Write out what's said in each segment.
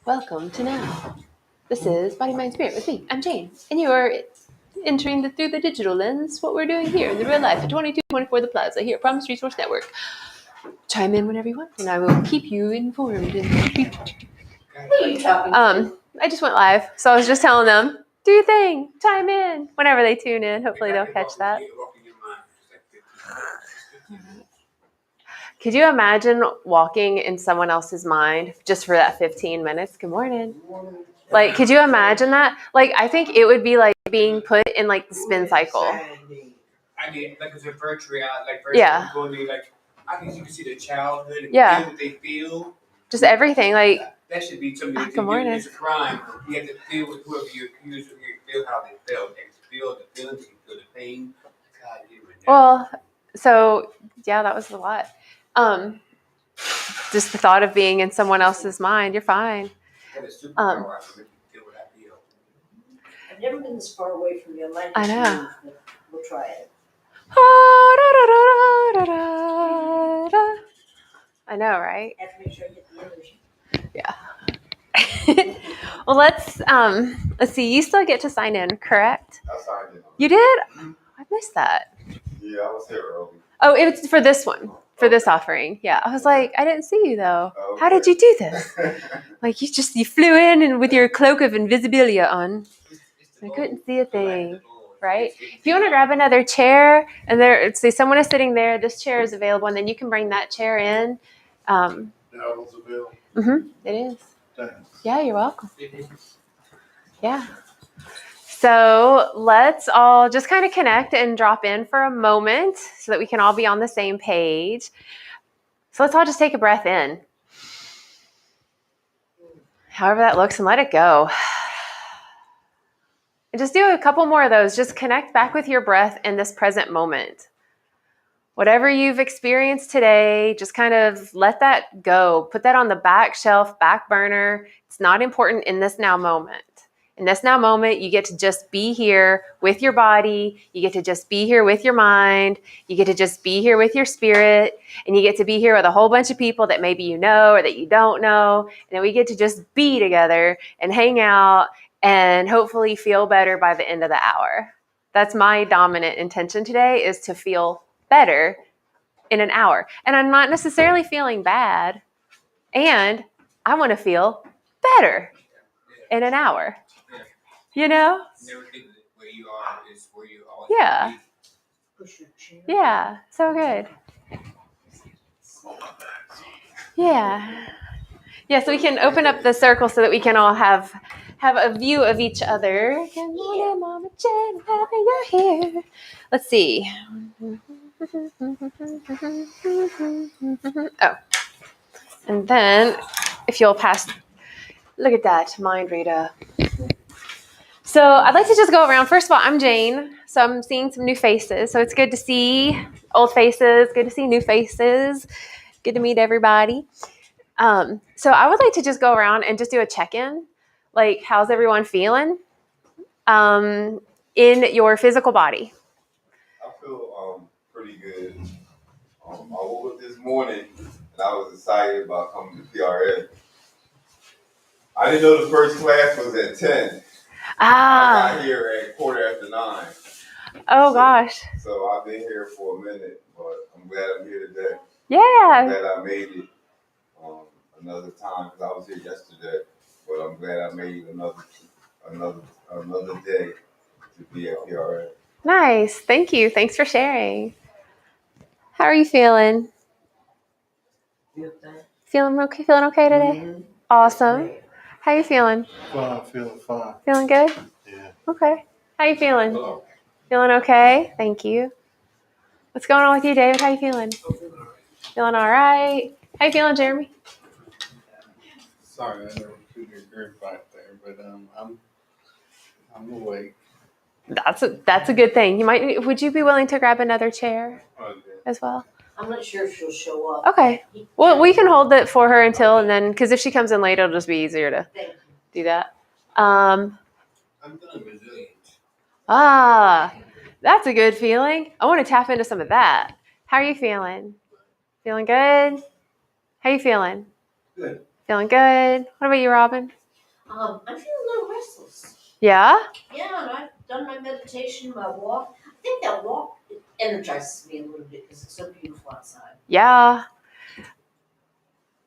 Welcome to Now. This is Body, Mind, Spirit with me. I'm Jane, and you are entering through the digital lens what we're doing here in the real life at 2224 The Plaza here at Promise Resource Network. Chime in whenever you want, and I will keep you informed. Who are you talking to? I just went live, so I was just telling them, do your thing, chime in whenever they tune in. Hopefully they'll catch that. Could you imagine walking in someone else's mind just for that 15 minutes? Good morning. Like, could you imagine that? Like, I think it would be like being put in like the spin cycle. I mean, like it's a virtual reality, Yeah. I think you can see the childhood and Yeah. feel what they feel. Just everything, like. That should be something Good morning. It's a crime. You have to feel with whoever you accuse, or you feel how they feel. They feel the feelings, you feel the pain. God, well, so yeah, that was a lot. Just the thought of being in someone else's mind, you're fine. That is superpower. I can feel what I feel. I've never been this far away from you. I know. We'll try it. I know, right? I have to make sure I get the energy. Yeah. Well, let's see. You still get to sign in, correct? I signed in. You did? I missed that. Yeah, I was here early. Oh, it was for this one, for this offering. Yeah, I was like, I didn't see you though. Okay. How did you do this? Like you flew in and with your cloak of invisibilia on. I couldn't see a thing, right? If you want to grab another chair, and say someone is sitting there, this chair is available, and then you can bring that chair in. That was available. It is. Thanks. Yeah, you're welcome. Yeah. So let's all just kind of connect and drop in for a moment so that we can all be on the same page. So let's all just take a breath in. However that looks, and let it go. And just do a couple more of those. Just connect back with your breath in this present moment. Whatever you've experienced today, just kind of let that go. Put that on the back shelf, back burner. It's not important in this now moment. In this now moment, you get to just be here with your body. You get to just be here with your mind. You get to just be here with your spirit. And you get to be here with a whole bunch of people that maybe you know or that you don't know. And then we get to just be together and hang out and hopefully feel better by the end of the hour. That's my dominant intention today, is to feel better in an hour. And I'm not necessarily feeling bad. And I want to feel better in an hour. You know? Never think that where you are is where you always Yeah. Push your chair. Yeah. So good. Yeah. Yeah, so we can open up the circle so that we can all have a view of each other. Good morning, Mama Jen. Happy you're here. Let's see. Oh. And then if you'll pass, look at that, mind reader. So I'd like to just go around. First of all, I'm Jane, so I'm seeing some new faces. So it's good to see old faces, good to see new faces, good to meet everybody. So I would like to just go around and just do a check-in. Like, how's everyone feeling in your physical body? I feel pretty good. I woke up this morning and I was excited about coming to PRN. I didn't know the first class was at 10. I got here at 9:15. Oh, gosh. So I've been here for a minute, but I'm glad I'm here today. Yeah. I'm glad I made it another time, because I was here yesterday, but I'm glad I made another day to be at PRN. Nice. Thank you. Thanks for sharing. How are you feeling? Feeling okay today? Mm-hmm. Awesome. How you feeling? Fine, feeling fine. Feeling good? Yeah. Okay. How you feeling? Hello. Feeling okay? Thank you. What's going on with you, David? How you feeling? Feeling all right? How you feeling, Jeremy? Sorry, I never put your group back there, but I'm awake. That's a good thing. Would you be willing to grab another chair as well? I'm not sure if she'll show up. Okay. Well, we can hold it for her until, and then, because if she comes in late, it'll just be easier to do that. I'm feeling resilient. That's a good feeling. I want to tap into some of that. How are you feeling? Feeling good? How you feeling? Good. Feeling good. What about you, Robin? I'm feeling a little restless. Yeah? Yeah, and I've done my meditation, my walk. I think that walk energizes me a little bit because it's so beautiful outside. Yeah.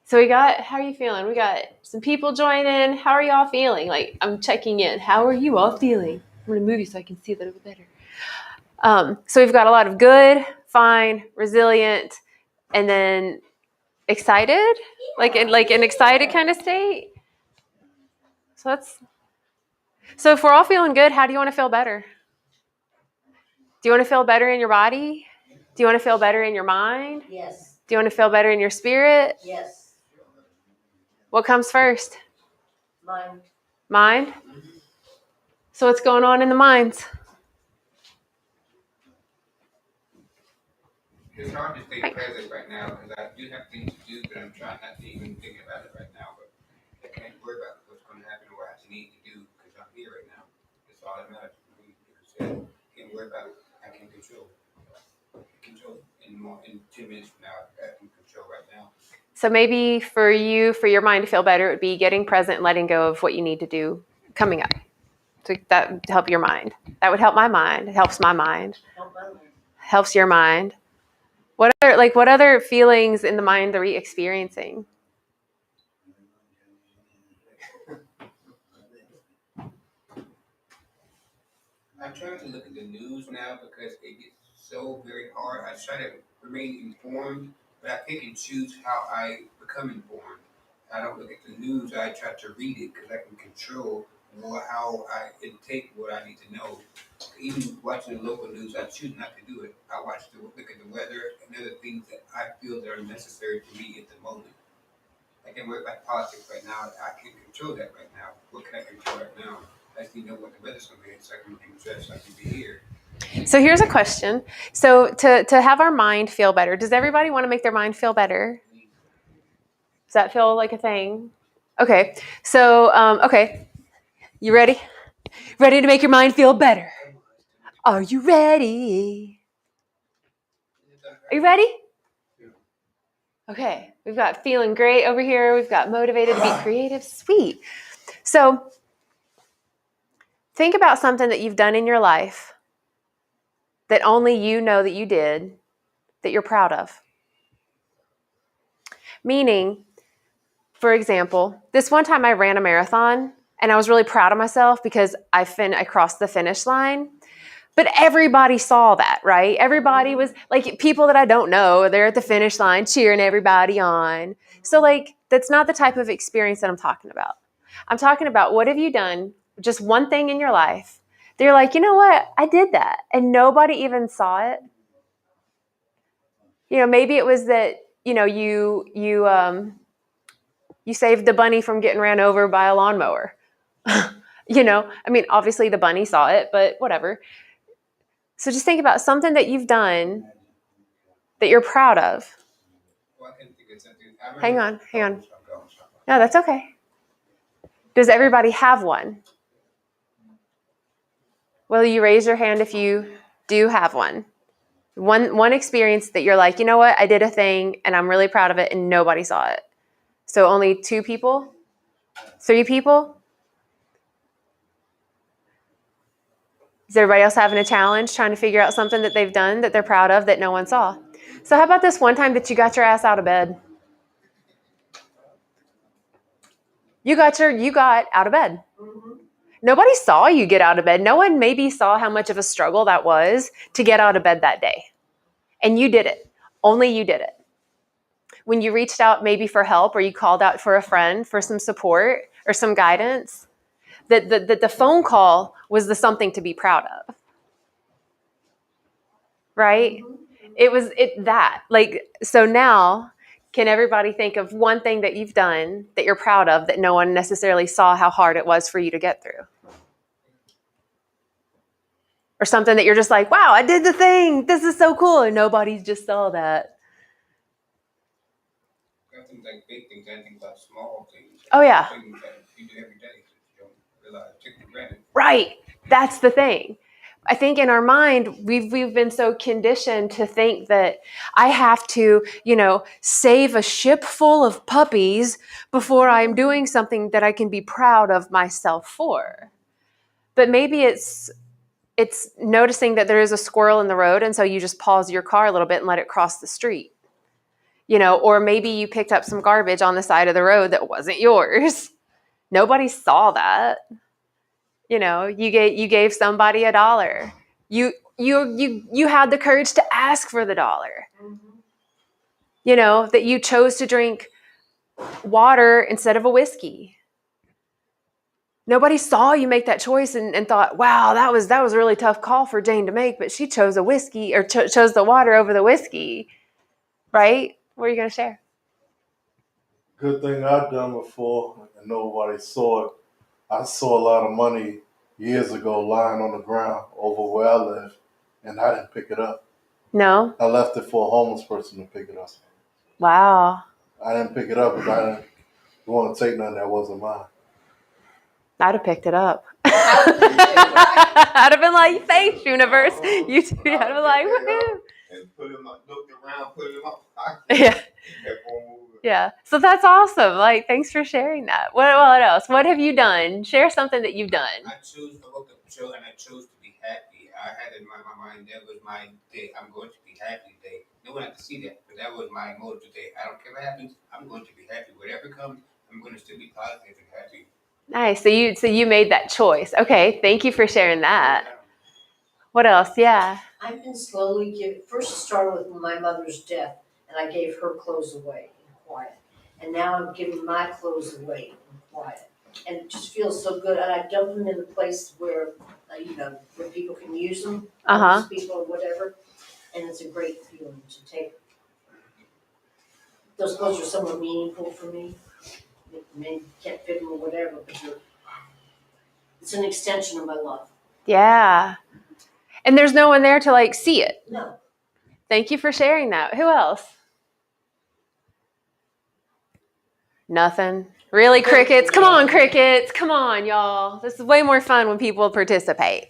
So how are you feeling? We got some people joining. How are y'all feeling? Like, I'm checking in. How are you all feeling? I'm going to move you so I can see a little bit better. So we've got a lot of good, fine, resilient, and then excited, like an excited kind of state. So if we're all feeling good, how do you want to feel better? Do you want to feel better in your body? Do you want to feel better in your mind? Yes. Do you want to feel better in your spirit? Yes. What comes first? Mine. Mind? So what's going on in the minds? It's hard to stay present right now because I do have things to do, but I'm trying not to even think about it right now. But I can't worry about what's going to happen or what I need to do because I'm here right now. That's all that matters. Can't worry about it. I can control. In 2 minutes from now, I can control right now. So maybe for your mind to feel better, it would be getting present and letting go of what you need to do coming up. So that would help your mind. That would help my mind. It helps my mind. Help my mind. Helps your mind. What other feelings in the mind are we experiencing? I'm trying to look at the news now because it gets so very hard. I try to remain informed, but I pick and choose how I become informed. I don't look at the news. I try to read it because I can control how I intake what I need to know. Even watching the local news, I choose not to do it. I look at the weather and other things that I feel that are necessary to me at the moment. I can worry about politics right now. I can control that right now. What can I control right now? I just need to know what the weather's going to be, so I can be dressed, so I can be here. So here's a question. So to have our mind feel better, does everybody want to make their mind feel better? Does that feel like a thing? Okay. So, okay. You ready? Ready to make your mind feel better? Are you ready? Are you ready? Okay. We've got feeling great over here. We've got motivated to be creative. Sweet. So think about something that you've done in your life that only you know that you did, that you're proud of. Meaning, for example, this one time I ran a marathon and I was really proud of myself because I crossed the finish line. But everybody saw that, right? Everybody was like, people that I don't know, they're at the finish line cheering everybody on. So like, that's not the type of experience that I'm talking about. I'm talking about, what have you done, just one thing in your life, they're like, you know what, I did that. And nobody even saw it. You know, maybe it was that, you know, you saved the bunny from getting ran over by a lawnmower. You know, I mean, obviously the bunny saw it, but whatever. So just think about something that you've done that you're proud of. Well, I can think of something. Hang on. No, that's okay. Does everybody have one? Will you raise your hand if you do have one? One experience that you're like, you know what, I did a thing and I'm really proud of it and nobody saw it. So only 2 people? 3 people? Is everybody else having a challenge trying to figure out something that they've done that they're proud of that no one saw? So how about this one time that you got your ass out of bed? You got out of bed. Mm-hmm. Nobody saw you get out of bed. No one maybe saw how much of a struggle that was to get out of bed that day. And you did it. Only you did it. When you reached out maybe for help or you called out for a friend for some support or some guidance, that the phone call was the something to be proud of. Right? It was that. Like, so now, can everybody think of one thing that you've done that you're proud of that no one necessarily saw how hard it was for you to get through? Or something that you're just like, wow, I did the thing. This is so cool. And nobody just saw that. I think like big things, I think about small things. Oh, yeah. Things that you do every day that you don't realize, take for granted. Right. That's the thing. I think in our mind, we've been so conditioned to think that I have to, save a ship full of puppies before I'm doing something that I can be proud of myself for. But maybe it's noticing that there is a squirrel in the road, and so you just pause your car a little bit and let it cross the street. Or maybe you picked up some garbage on the side of the road that wasn't yours. Nobody saw that. You gave somebody $1. You had the courage to ask for the $1. That you chose to drink water instead of a whiskey. Nobody saw you make that choice and thought, wow, that was a really tough call for Jane to make, but she chose a whiskey or chose the water over the whiskey, right? What are you going to share? Good thing I've done before and nobody saw it. I saw a lot of money years ago lying on the ground over where I live, and I didn't pick it up. No? I left it for a homeless person to pick it up. Wow. I didn't pick it up because I didn't want to take nothing that wasn't mine. I'd have picked it up. I'd have been like, thanks, universe. You too. I'd have been like, woohoo. And put him up, looked around, put him up. Yeah. Kept on moving. Yeah. So that's awesome. Like, thanks for sharing that. What else? What have you done? Share something that you've done. I woke up chill and I chose to be happy. I had in my mind that was my day. I'm going to be happy today. No one had to see that, but that was my motive today. I don't care what happens. I'm going to be happy. Whatever comes, I'm going to still be positive and happy. Nice. So you made that choice. Okay. Thank you for sharing that. What else? Yeah. I've been slowly giving. First, it started with my mother's death, and I gave her clothes away in quiet. And now I'm giving my clothes away in quiet, and it just feels so good. And I dump them in a place where, where people can use them, people or whatever. And it's a great feeling to take. Those clothes are somewhat meaningful for me. Maybe can't fit them or whatever, but it's an extension of my love. Yeah. And there's no one there to see it. No. Thank you for sharing that. Who else? Nothing. Really, crickets? Come on, crickets. Come on, y'all. This is way more fun when people participate.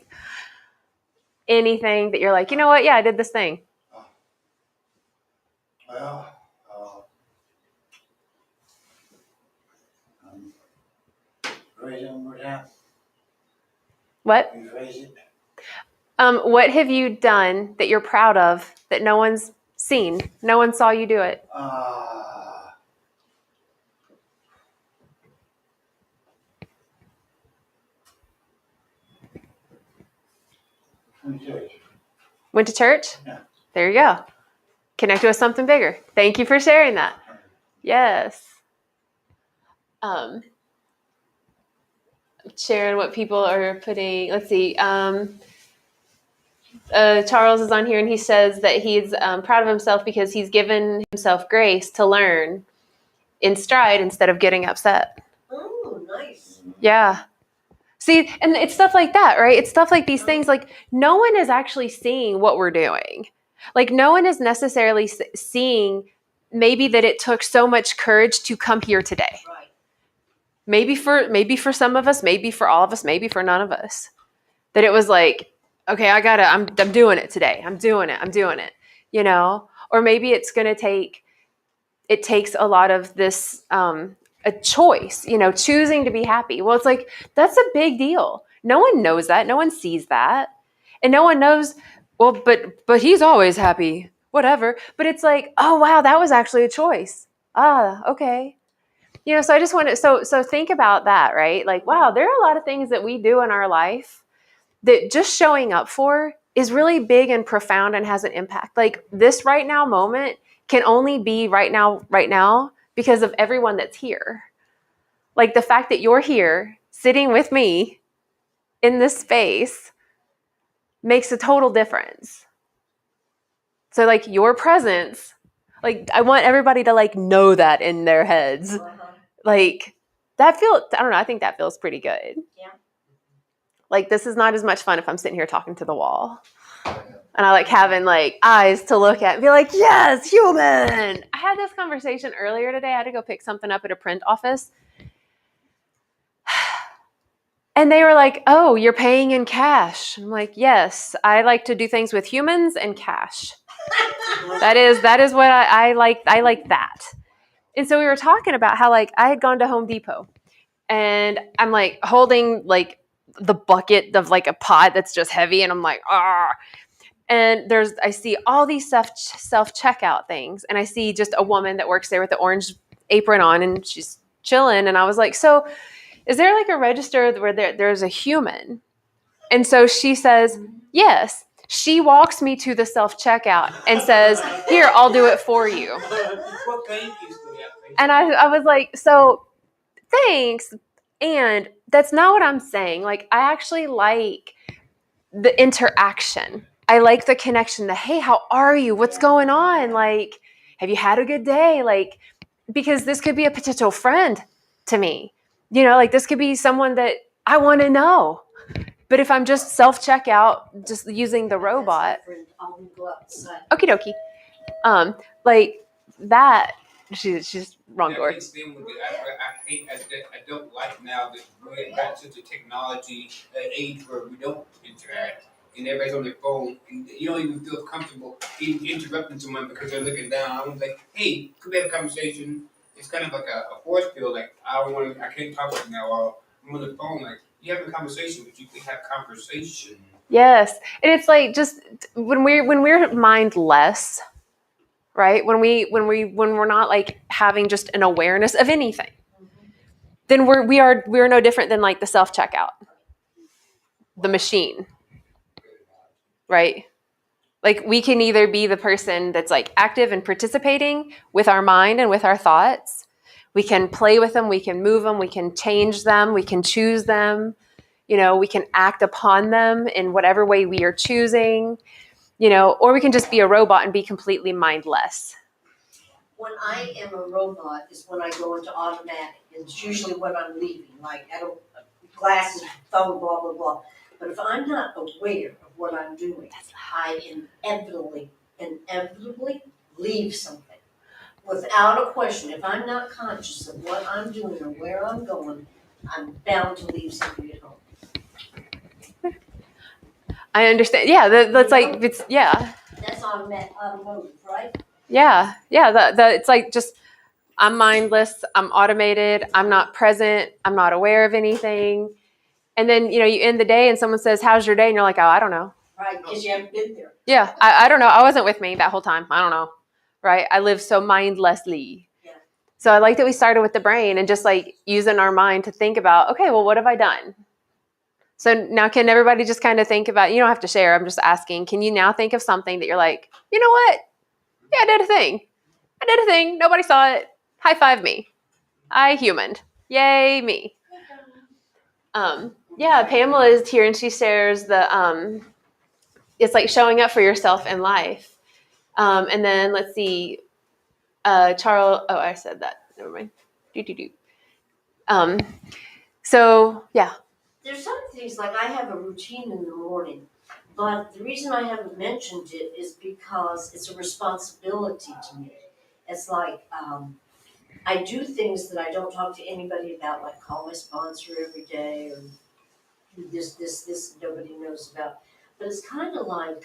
Anything that you're like, you know what? Yeah, I did this thing. Well, raising what happened. What? Rephrase it. What have you done that you're proud of that no one's seen? No one saw you do it. Church. Went to church? Yeah. There you go. Connected with something bigger. Thank you for sharing that. Yes. Sharing what people are putting. Let's see. Charles is on here and he says that he's proud of himself because he's given himself grace to learn in stride instead of getting upset. Oh, nice. Yeah. See, and it's stuff like that, right? It's stuff like these things. No one is actually seeing what we're doing. No one is necessarily seeing maybe that it took so much courage to come here today. Right. Maybe for some of us, maybe for all of us, maybe for none of us. That it was like, okay, I'm doing it today. I'm doing it, Or maybe it's going to it takes a lot of this, a choice, choosing to be happy. Well, it's that's a big deal. No one knows that. No one sees that. And no one knows, well, but he's always happy, whatever. But it's oh, wow, that was actually a choice. Okay. So I just want to, so think about that, right? Wow, there are a lot of things that we do in our life that just showing up for is really big and profound and has an impact. This right now moment can only be right now because of everyone that's here. The fact that you're here sitting with me in this space makes a total difference. So your presence, I want everybody to know that in their heads. That feels, I don't know, I think that feels pretty good. Yeah. This is not as much fun if I'm sitting here talking to the wall. And I having eyes to look at and be yes, human. I had this conversation earlier today. I had to go pick something up at a print office. And they were like, "Oh, you're paying in cash." I'm like, "Yes, I like to do things with humans and cash. That is what I like. I like that." And so we were talking about how like I had gone to Home Depot and I'm like holding like the bucket of like a pot that's just heavy, and I'm like, ah. And I see all these self checkout things, and I see just a woman that works there with the orange apron on, and she's chilling. And I was like, "So, is there like a register where there's a human?" And so she says, "Yes." She walks me to the self checkout and says, "Here, I'll do it for you." Well, thank you for that. And I was like, "So, thanks." And that's not what I'm saying. Like, I actually like the interaction. I like the connection. The, "Hey, how are you? What's going on? Like, have you had a good day?" Like, because this could be a potential friend to me. You know, like this could be someone that I want to know. But if I'm just self checkout, just using the robot, That's my friend. I'll go outside. okie dokie. Like that, she's wrong door. I hate, I don't like now that we're got such a technology age where we don't interact and everybody's on their phone and you don't even feel comfortable even interrupting someone because they're looking down. I'm like, hey, could we have a conversation? It's kind of like a force field. Like I can't talk right now. Or I'm on the phone. Like you have a conversation, but you can have conversation. Yes, and it's like just when we're mindless, right? When we're not like having just an awareness of anything, then we're no different than like the self checkout, the machine, right? Like we can either be the person that's like active and participating with our mind and with our thoughts. We can play with them, we can move them, we can change them, we can choose them. You know, we can act upon them in whatever way we are choosing, you know, or we can just be a robot and be completely mindless. When I am a robot is when I go into automatic. It's usually when I'm leaving, like I don't, glasses, phone, blah, blah, blah. But if I'm not aware of what I'm doing, I inevitably leave something. Without a question, if I'm not conscious of what I'm doing or where I'm going, I'm bound to leave something at home. I understand. Yeah, that's like it's That's automotive, right? yeah. It's like just I'm mindless, I'm automated, I'm not present, I'm not aware of anything. And then, you know, you end the day and someone says, "How's your day?" And you're like, "Oh, I don't know." Right, because you haven't been there. Yeah, I don't know. I wasn't with me that whole time. I don't know. Right? I live so mindlessly. Yeah. So I like that we started with the brain and just like using our mind to think about, okay, well, what have I done? So now can everybody just kind of think about, you don't have to share, I'm just asking, can you now think of something that you're like, you know what? Yeah, I did a thing. Nobody saw it. High five me. I humaned. Yay, me. Yeah, Pamela is here and she shares the, it's like showing up for yourself in life. And then let's see, Charles, oh, I said that. Never mind. So yeah. There's some things like I have a routine in the morning, but the reason I haven't mentioned it is because it's a responsibility to me. It's like I do things that I don't talk to anybody about, like call my sponsor every day or do this nobody knows about. But it's kind of like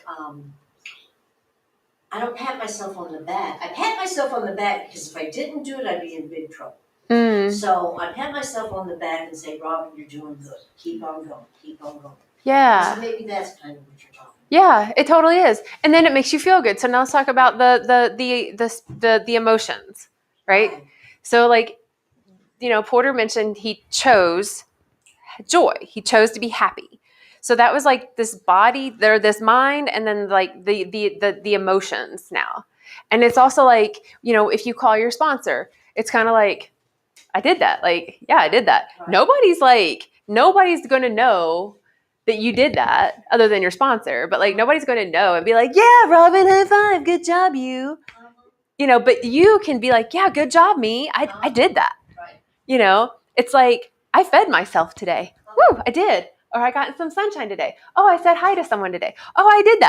I don't pat myself on the back. I pat myself on the back because if I didn't do it, I'd be in big trouble. So I pat myself on the back and say, "Robin, you're doing good. Keep on going. Keep on going." Yeah. So maybe that's kind of what you're talking about. Yeah, it totally is. And then it makes you feel good. So now let's talk about the emotions, right? So like, you know, Porter mentioned he chose joy. He chose to be happy. So that was like this body, this mind, and then like the emotions now. And it's also like, you know, if you call your sponsor, it's kind of like, I did that. Like, yeah, I did that. Right. Nobody's going to know that you did that other than your sponsor. But like, nobody's going to know and be like, "Yeah, Robin, high five. Good job, you." You know, but you can be like, "Yeah, good job, me. I did that." Right. You know, it's like, I fed myself today. Woo, I did. Or I got some sunshine today. Oh, I said hi to someone today. Oh, I did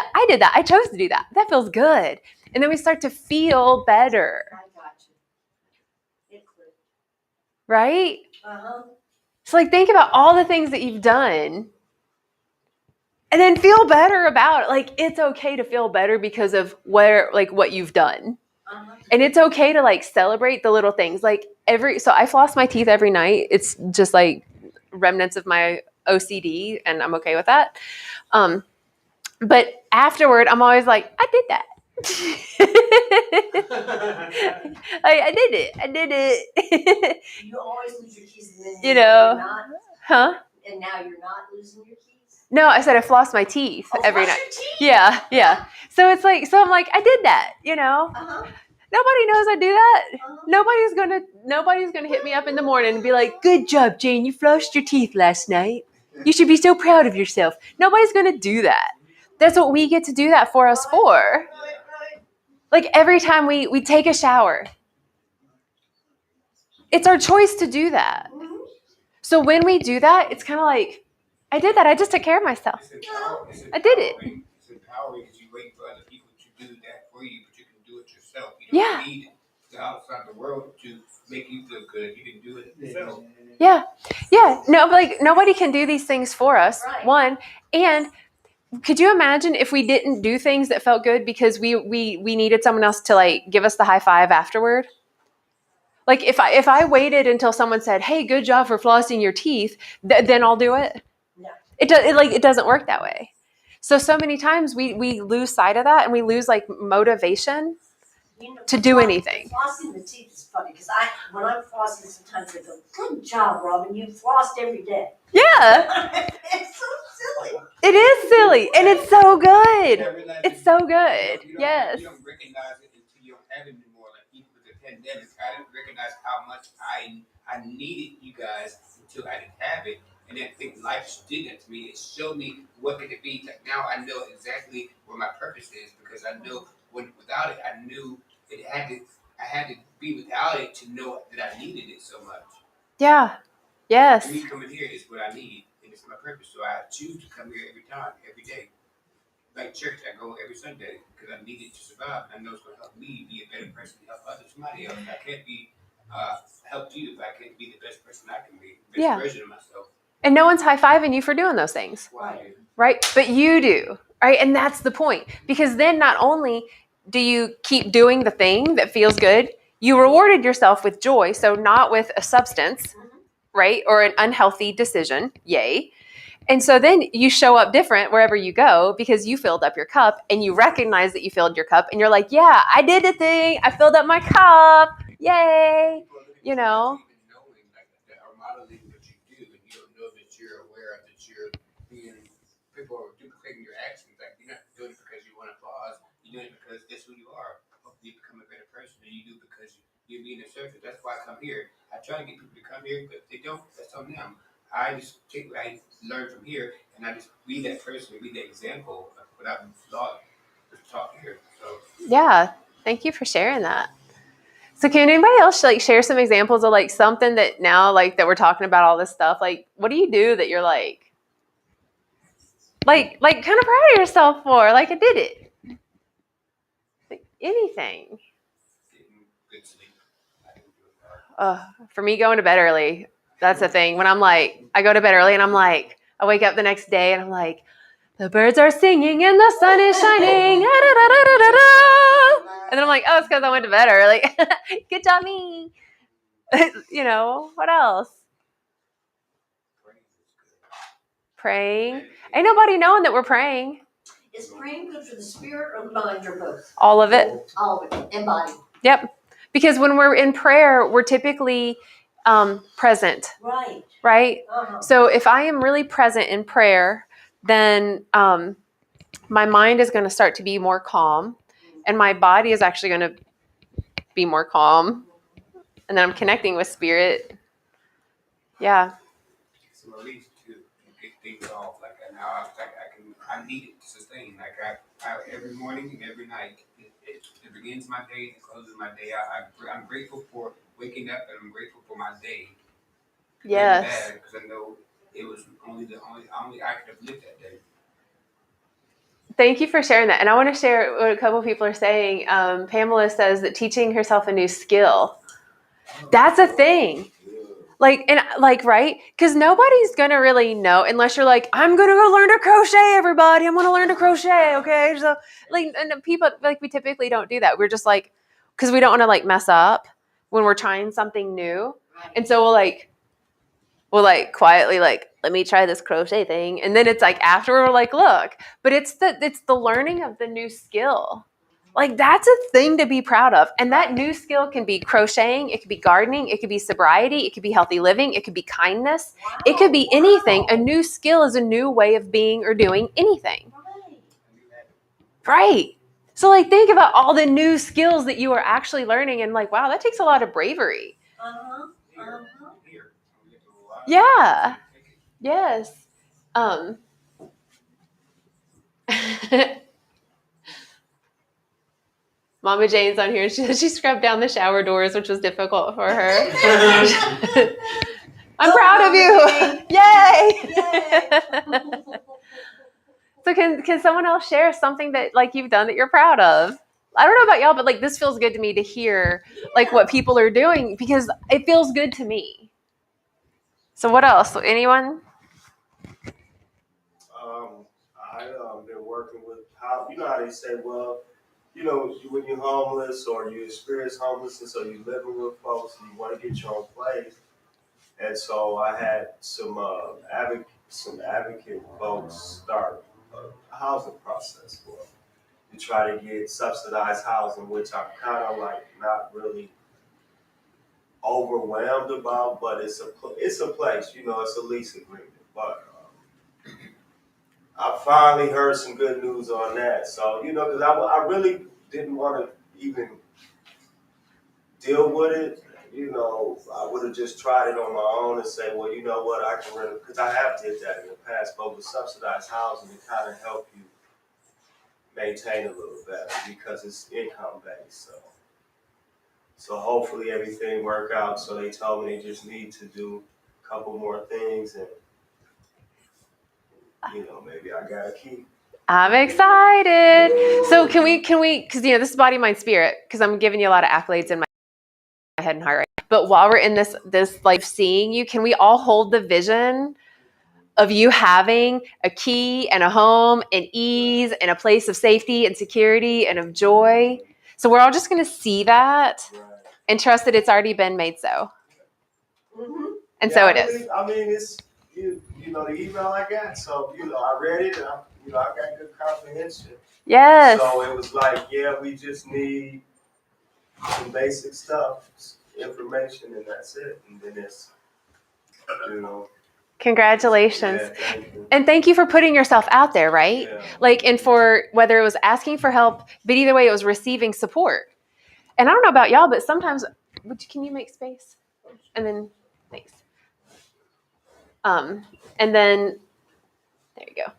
that. I chose to do that. That feels good. And then we start to feel better. I got you. It clicked. Right? Uh-huh. So like think about all the things that you've done and then feel better about it. Like it's okay to feel better because of what you've done. Uh-huh. And it's okay to like celebrate the little things. Like so I floss my teeth every night. It's just like remnants of my OCD and I'm okay with that. But afterward, I'm always like, I did that. I did it. You always lose your keys and then You know. you're not, Huh? and now you're not losing your keys? No, I said I floss my teeth Oh, every floss night. your teeth? Yeah. So it's like, so I'm like, I did that, you know? Uh-huh. Nobody knows I do that. Uh-huh. Nobody's gonna hit me up in the morning and be like, good job, Jane, you flossed your teeth last night. You should be so proud of yourself. Nobody's gonna do that. That's what we get to do that for us for. Right. Like every time we take a shower, it's our choice to do that. Mhm. So when we do that, it's kind of like, I did that. I just took care of myself. I did it. It's empowering because you wait for other people to do that for you, but you can do it yourself. You don't need the outside the world to make you feel good. You can do it yourself. Yeah. No, but like nobody can do these things for us. Right. One, and could you imagine if we didn't do things that felt good because we needed someone else to like give us the high five afterward? Like if I waited until someone said, "Hey, good job for flossing your teeth," then I'll do it. No. It doesn't work that way. So many times we lose sight of that and we lose like motivation. You know, To do anything. Flossing the teeth is funny because when I'm flossing, sometimes I go, "Good job, Robin. You flossed every day." Yeah, It's so silly. it is silly and it's so good. It's so good. You Yes. don't recognize it until you don't have it anymore. Like even with the pandemic, I didn't recognize how much I needed you guys until I didn't have it. And then I think life did that to me. It showed me what could it be. Like now I know exactly what my purpose is because I know without it, I knew I had to be without it to know that I needed it so much. Yeah. Yes. Me coming here is what I need, and it's my purpose. So I choose to come here every time, every day. Like church, I go every Sunday because I need it to survive. I know it's going to help me be a better person, help others, somebody else. I can't be help you if I can't be the best person I can be, the best version of myself. And no one's high-fiving you for doing those things. Why? Right? But you do. Right? And that's the point. Because then not only do you keep doing the thing that feels good, you rewarded yourself with joy. So not with a substance, right? Or an unhealthy decision. Yay. And so then you show up different wherever you go because you filled up your cup and you recognize that you filled your cup and you're like, yeah, I did the thing. I filled up my cup. Yay. You know? Knowing like that are modeling what you do, and you don't know that you're aware of that you're being people are duplicating your actions. Like you're not doing it because you want applause. You're doing it because that's who you are. Hopefully, you become a better person than you do because you're being a servant. That's why I come here. I try to get people to come here, but if they don't, that's on them. I just take what I learned from here, and I just be that person, be that example of what I've taught here. So Yeah. Thank you for sharing that. So can anybody else like share some examples of like something that now like that we're talking about all this stuff? Like what do you do that you're like kind of proud of yourself for? Like I did it. Like, anything. getting good sleep. I can do it. For me going to bed early, that's the thing. When I'm like I go to bed early and I'm like I wake up the next day and I'm like the birds are singing and the sun is shining. And then I'm like, oh, it's because I went to bed early. Good job, me. You know, what else? Praying. Ain't nobody knowing that we're praying. Is praying good for the spirit or the mind or both? All of it. All of it. And body. Yep. Because when we're in prayer, we're typically present, Right. right? Uh-huh. So if I am really present in prayer, then my mind is going to start to be more calm and my body is actually going to be more calm. And then I'm connecting with spirit. Yeah. So at least to get things off, like now I need it to sustain. Like I every morning and every night, it begins my day and closes my day. I'm grateful for waking up and I'm grateful for my day. Yes. Because I know it was only I could have lived that day. Thank you for sharing that. And I want to share what a couple of people are saying. Pamela says that teaching herself a new skill, that's a thing. Right? Because nobody's gonna really know unless you're like, I'm gonna go learn to crochet, everybody. I'm gonna learn to crochet, okay? So and people we typically don't do that. We're just like, because we don't want to mess up when we're trying something new, and so we'll quietly let me try this crochet thing, and then it's afterward we're like, look, but it's the learning of the new skill. That's a thing to be proud of. And that new skill can be crocheting, it could be gardening, it could be sobriety, it could be healthy living, it could be kindness. It could be anything. A new skill is a new way of being or doing anything. Right. So think about all the new skills that you are actually learning and wow, that takes a lot of bravery. Here. Yeah. Yes. Mama Jane's on here. She scrubbed down the shower doors, which was difficult for her. I'm proud of you. Yay! So can someone else share something that you've done that you're proud of? I don't know about y'all, but this feels good to me to hear what people are doing because it feels good to me. So what else? Anyone? I've been working with how they say, well, when you're homeless or you experience homelessness or you're living with folks and you want to get your own place. And so I had some advocate folks start a housing process for to try to get subsidized housing, which I'm kind of not really overwhelmed about, but it's a place, it's a lease agreement. But I finally heard some good news on that. So, because I really didn't want to even deal with it. I would have just tried it on my own and say, well, you know what, I can rent, because I have did that in the past, but with subsidized housing, it kind of help you maintain a little better because it's income based. So hopefully everything work out. So they told me they just need to do a couple more things and, maybe I got a key. I'm excited. So can we, because this is body, mind, spirit, because I'm giving you a lot of accolades in my head and heart, right? But while we're in this seeing you, can we all hold the vision of you having a key and a home and ease and a place of safety and security and of joy? So we're all just going to see that and trust that it's already been made so. Mm-hmm. And so it is. I mean, it's, the email I got. So, I read it and I got good comprehension. Yes. So it was we just need some basic stuff, information, and that's it. And then it's, Congratulations. Yeah, thank you. And thank you for putting yourself out there, right? Yeah. And for whether it was asking for help, but either way, it was receiving support. And I don't know about y'all, but sometimes, can you make space? And then, thanks. And then, there you go.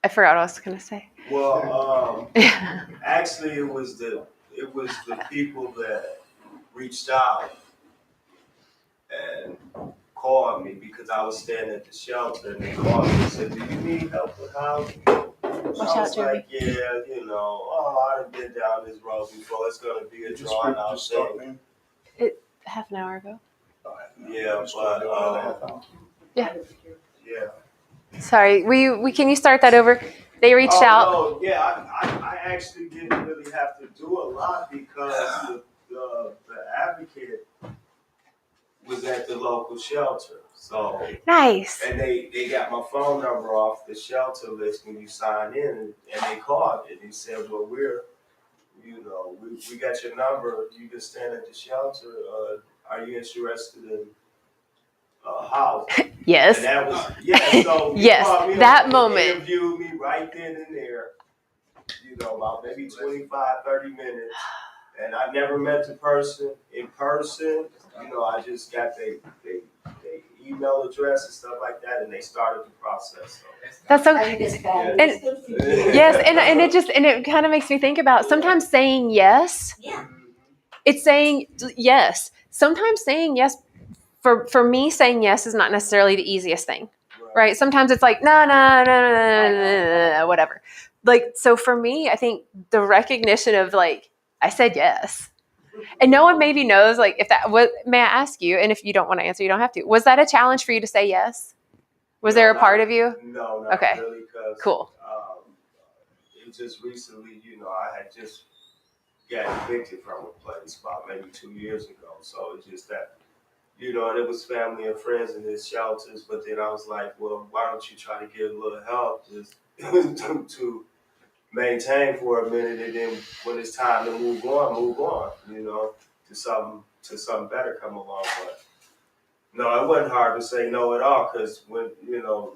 I forgot what I was going to say. Well, actually, it was the people that reached out and called me because I was staying at the shelter, and they called me and said, "Do you need help with housing?" Watch I out, was Jeremy. yeah, I've been down this road before. It's gonna be a drawn out thing. Half an hour ago. Yeah, but Yeah. yeah. Sorry, we can you start that over? They reached out. No, yeah, I actually didn't really have to do a lot because the advocate was at the local shelter. So Nice. and they got my phone number off the shelter list when you sign in, and they called and they said, well, we got your number. You can stand at the shelter. Are you interested in housing? Yes. And that was so yes, called me that and moment. interviewed me right then and there. About maybe 25, 30 minutes. And I never met the person in person. I just got their email address and stuff like that, and they started the process. So. That's so. I think it's fabulous. And- Good for you. Yes, and it kind of makes me think about sometimes saying yes. Yeah. It's saying yes. Sometimes saying yes. For me, saying yes is not necessarily the easiest thing, right? Sometimes it's no, whatever. So for me, I think the recognition of I said yes, And no one maybe knows, like, if that was, may I ask you, and if you don't want to answer, you don't have to. Was that a challenge for you to say yes? Was there a part of you? No, not Okay. really, because Cool. it was just recently, I had just got evicted from a place about maybe 2 years ago. So it's just that, and it was family and friends in these shelters. But then I was like, well, why don't you try to get a little help just to maintain for a minute, and then when it's time to move on, to something better come along. But no, it wasn't hard to say no at all, because when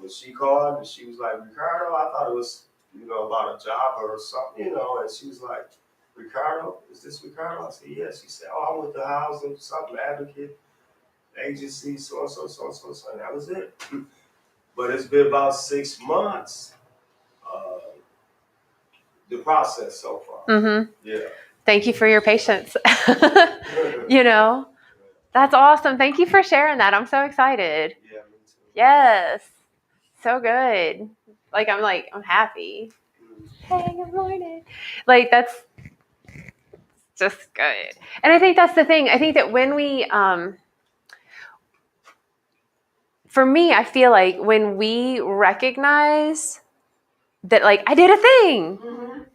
she called and she was like, Ricardo, I thought it was about a job or something, and she was like, Ricardo, is this Ricardo? I said, yes. She said, oh, I'm with the housing something advocate agency, so and so, and that was it. But it's been about 6 months, the process so far. Mm-hmm. Yeah. Thank you for your patience. That's awesome. Thank you for sharing that. I'm so excited. Yeah, me too. Yes. So good. I'm happy. Hey, good morning. Like, that's just good. And I think that's the thing. I think that when we, for me, I feel like when we recognize that, like, I did a thing,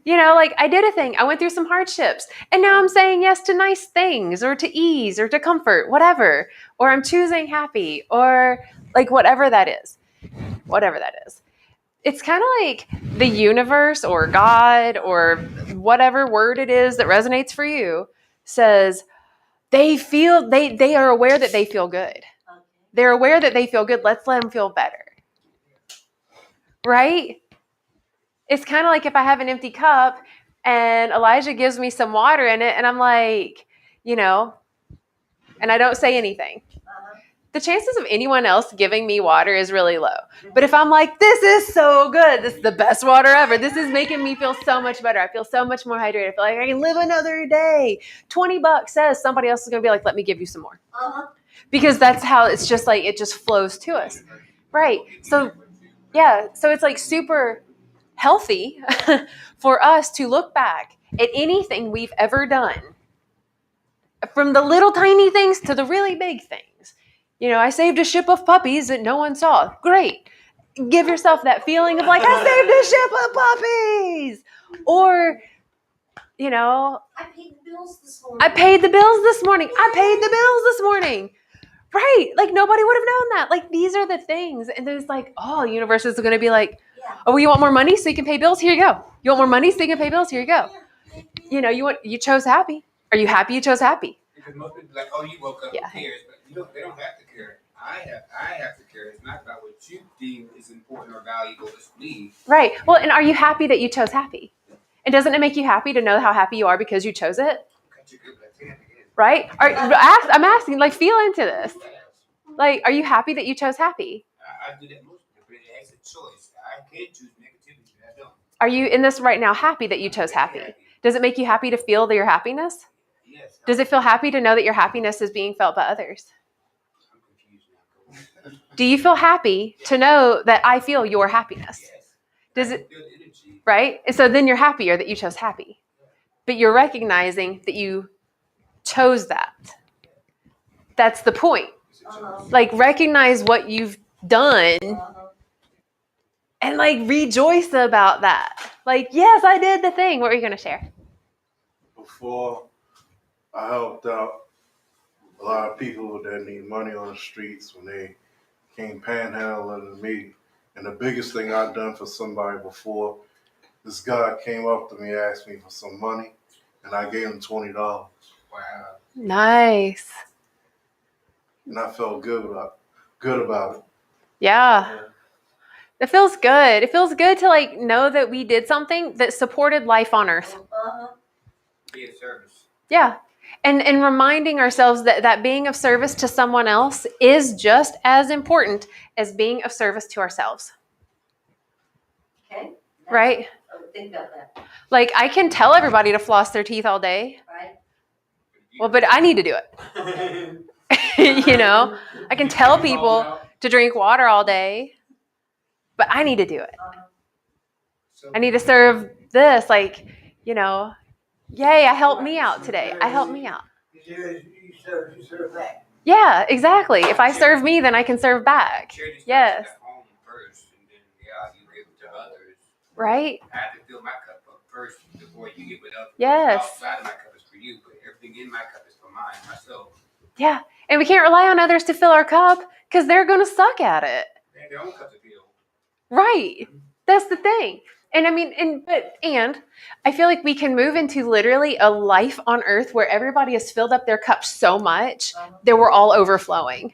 I did a thing. I went through some hardships, and now I'm saying yes to nice things, or to ease, or to comfort, whatever, or I'm choosing happy, or like whatever that is. It's kind of like the universe or God or whatever word it is that resonates for you says they are aware that they feel good. They're aware that they feel good. Let's let them feel better. Right? It's kind of like if I have an empty cup and Elijah gives me some water in it, and I'm like, and I don't say anything. The chances of anyone else giving me water is really low. But if I'm like, this is so good, this is the best water ever, this is making me feel so much better, I feel so much more hydrated, I feel like I can live another day. $20 says somebody else is going to be like, let me give you some more. Because that's how it's just like, it just flows to us. Right. So, yeah. So it's like super healthy for us to look back at anything we've ever done, from the little tiny things to the really big things. I saved a ship of puppies that no one saw. Great. Give yourself that feeling of like, I saved a ship of puppies. Or, I paid the bills this morning. I paid the bills this morning. Right. Like, nobody would have known that. Like, these are the things. And there's like, the universe is going to be like, oh, you want more money so you can pay bills? Here you go. You want more money so you can pay bills? Here you go. You chose happy. Are you happy you chose happy? Because most people are like, oh, you woke up, Yeah. who cares? But they don't have to care. I have to care. It's not about what you deem is important or valuable. It's me. Right. Well, and are you happy that you chose happy? And doesn't it make you happy to know how happy you are because you chose it? Right? I'm asking, like, feel into this. Like, are you happy that you chose happy? I do that most of the time. It's a choice. I can choose negativity, but I don't. Are you in this right now happy that you chose happy? Does it make you happy to feel your happiness? Yes. Does it feel happy to know that your happiness is being felt by others? I'm confused now. Do you feel happy to know that I feel your happiness? Yes. Does it? Good energy. Right? And so then you're happier that you chose happy. But you're recognizing that you chose that. That's the point. Like, recognize what you've done and, like, rejoice about that. Like, yes, I did the thing. What were you going to share? Before, I helped out a lot of people that need money on the streets when they came panhandling to me. And the biggest thing I've done for somebody before, this guy came up to me, asked me for some money, and I gave him $20. Wow. Nice. And I felt good about it. Yeah. It feels good. It feels good to, like, know that we did something that supported life on earth. Be of service. Yeah. And reminding ourselves that being of service to someone else is just as important as being of service to ourselves. Okay. Right? Think about that. Like, I can tell everybody to floss their teeth all day. Right. Well, but I need to do it. I can tell people to drink water all day, but I need to do it. I need to serve this, like, yay, I helped me out today. I helped me out. You serve back. Yeah, exactly. If I serve me, then I can serve back. Charity starts Yes. at home first, and then you give it to others. Right? I have to fill my cup up first before you give it up. Yes. Outside of my cup is for you, but everything in my cup is for mine, myself. Yeah. And we can't rely on others to fill our cup because they're going to suck at it. They have their own cup to fill. Right. That's the thing. And I mean, and I feel like we can move into literally a life on earth where everybody has filled up their cup so much that we're all overflowing.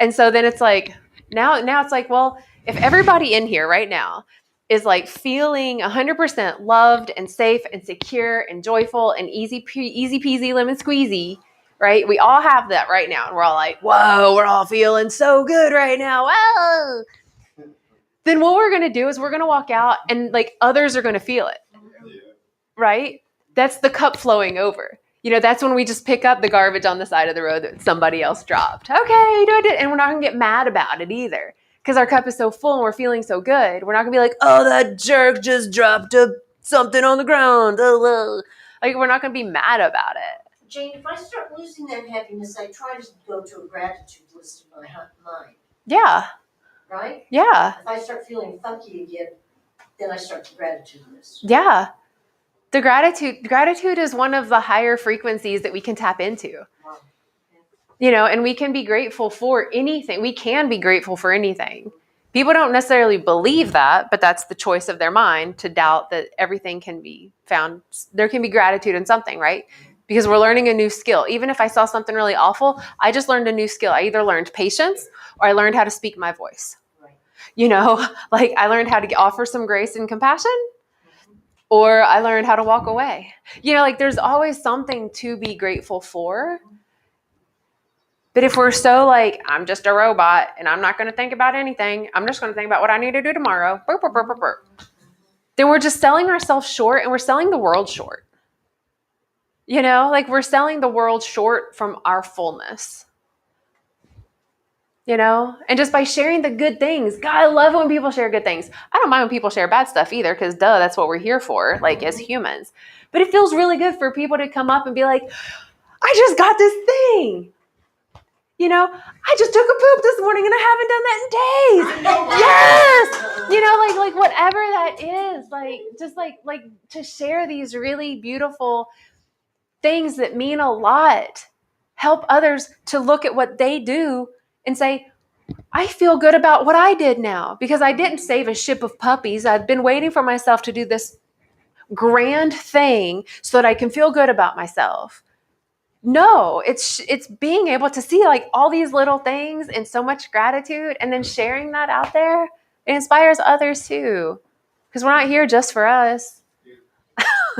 And so then it's like, now it's like, well, if everybody in here right now is like feeling 100% loved and safe and secure and joyful and easy peasy lemon squeezy, right? We all have that right now. And we're all like, whoa, we're all feeling so good right now. Whoa. Then what we're going to do is we're going to walk out and like others are going to feel it, right? That's the cup flowing over. That's when we just pick up the garbage on the side of the road that somebody else dropped. Okay, do it. And we're not going to get mad about it either because our cup is so full and we're feeling so good. We're not going to be like, oh, that jerk just dropped something on the ground. Like, we're not going to be mad about it. Jane, if I start losing that happiness, I try to go to a gratitude list in my mind, Yeah. right? Yeah. If I start feeling funky again, then I start the gratitude list. Yeah. The gratitude is one of the higher frequencies that we can tap into. Wow. And we can be grateful for anything. We can be grateful for anything. People don't necessarily believe that, but that's the choice of their mind to doubt that everything can be found. There can be gratitude in something, right? Because we're learning a new skill. Even if I saw something really awful, I just learned a new skill. I either learned patience or I learned how to speak my voice. Right. Like I learned how to offer some grace and compassion, or I learned how to walk away. Like there's always something to be grateful for. But if we're so like, I'm just a robot and I'm not going to think about anything, I'm just going to think about what I need to do tomorrow, then we're just selling ourselves short and we're selling the world short. Like we're selling the world short from our fullness. And just by sharing the good things. God, I love when people share good things. I don't mind when people share bad stuff either, because that's what we're here for, like as humans. But it feels really good for people to come up and be like, I just got this thing. I just took a poop this morning and I haven't done that in days. Yes. Like whatever that is, like just like to share these really beautiful things that mean a lot. Help others to look at what they do and say, I feel good about what I did now because I didn't save a ship of puppies. I've been waiting for myself to do this grand thing so that I can feel good about myself. No, it's being able to see like all these little things and so much gratitude and then sharing that out there. It inspires others too. Because we're not here just for us.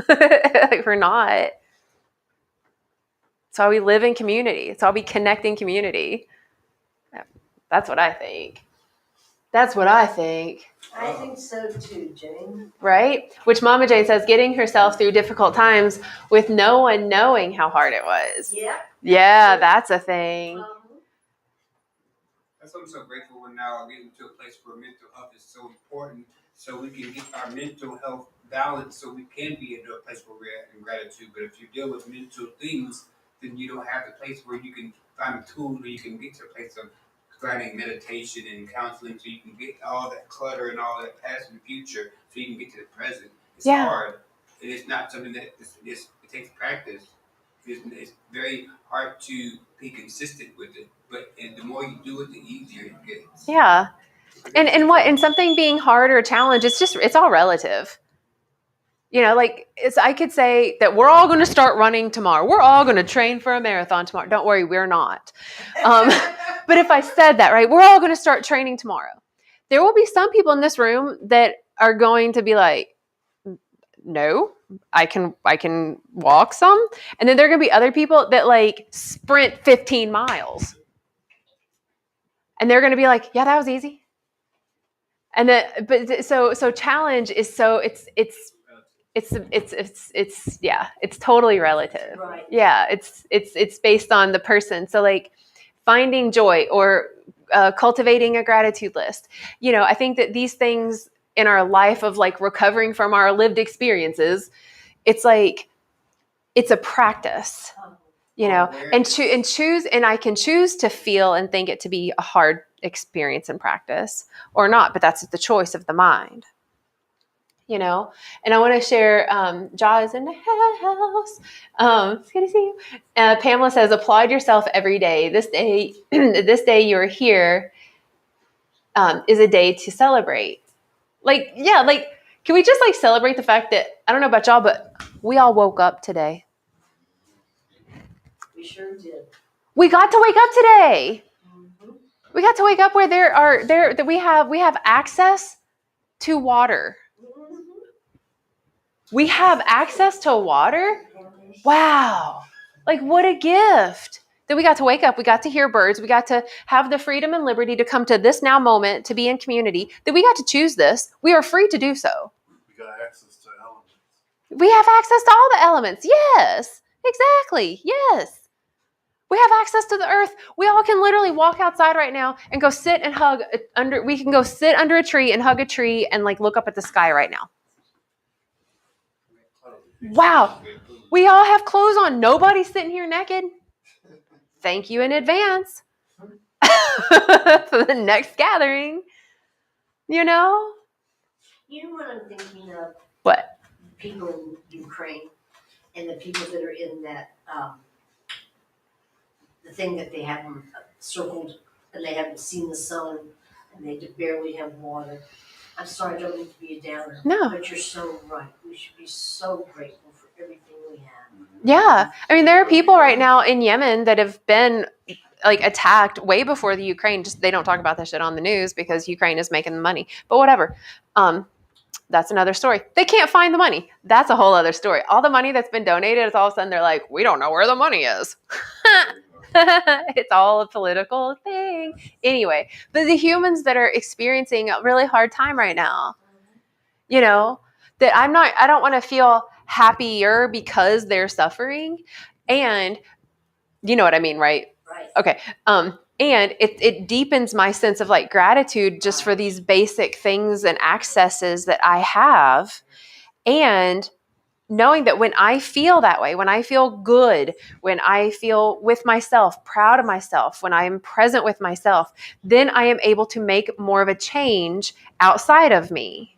Like we're not. It's how we live in community. It's how we connect in community. That's what I think. I think so too, Jane. Right? Which Mama Jane says, getting herself through difficult times with no one knowing how hard it was. Yeah. Yeah, that's a thing. That's why I'm so grateful we're now getting to a place where mental health is so important, so we can get our mental health balanced, so we can be into a place where we're at in gratitude. But if you deal with mental things, then you don't have the place where you can find a tool where you can get to a place of finding meditation and counseling, so you can get all that clutter and all that past and future, so you can get to the present. It's hard. It is not something that it takes practice. It's very hard to be consistent with it, and the more you do it, the easier it gets. Yeah. And something being hard or a challenge, it's all relative. I could say that we're all going to start running tomorrow. We're all going to train for a marathon tomorrow. Don't worry, we're not. But if I said that, right, we're all going to start training tomorrow. There will be some people in this room that are going to be like, no, I can walk some. And then there are going to be other people that like sprint 15 miles. And they're going to be like, yeah, that was easy. And so challenge is so it's totally relative. Right. Yeah, it's based on the person. So like finding joy or cultivating a gratitude list. I think that these things in our life of like recovering from our lived experiences, it's like it's a practice, you know, and choose, and I can choose to feel and think it to be a hard experience and practice or not, but that's the choice of the mind, you know. And I want to share, Jaw is in the house. It's good to see you. Pamela says, applaud yourself every day. This day, this day you're here, is a day to celebrate. Like, yeah, like, can we just like celebrate the fact that, I don't know about y'all, but we all woke up today. We sure did. We got to wake up today. Mm-hmm. We got to wake up where that we have access to water. Mm-hmm. We have access to water. Wow. Like, what a gift that we got to wake up. We got to hear birds. We got to have the freedom and liberty to come to this now moment, to be in community, that we got to choose this. We are free to do so. We got access to elements. We have access to all the elements. Yes, exactly. Yes. We have access to the earth. We all can literally walk outside right now and go sit and hug we can go sit under a tree and hug a tree and like look up at the sky right now. Wow. We all have clothes on. Nobody's sitting here naked. Thank you in advance for the next gathering. You know? You know what I'm thinking of? What? People in Ukraine and the people that are in that, the thing that they have them circled and they haven't seen the sun and they barely have water. I'm sorry, I don't mean to be a downer. No. But you're so right. We should be so grateful for everything we have. Yeah. I mean, there are people right now in Yemen that have been like attacked way before the Ukraine. Just they don't talk about that shit on the news because Ukraine is making the money. But whatever. That's another story. They can't find the money. That's a whole other story. All the money that's been donated, it's all of a sudden they're like, we don't know where the money is. It's all a political thing. Anyway, but the humans that are experiencing a really hard time right now, you know, that I don't want to feel happier because they're suffering. And you know what I mean, right? Right. Okay. And it deepens my sense of like gratitude just for these basic things and accesses that I have. And knowing that when I feel that way, when I feel good, when I feel with myself, proud of myself, when I am present with myself, then I am able to make more of a change outside of me,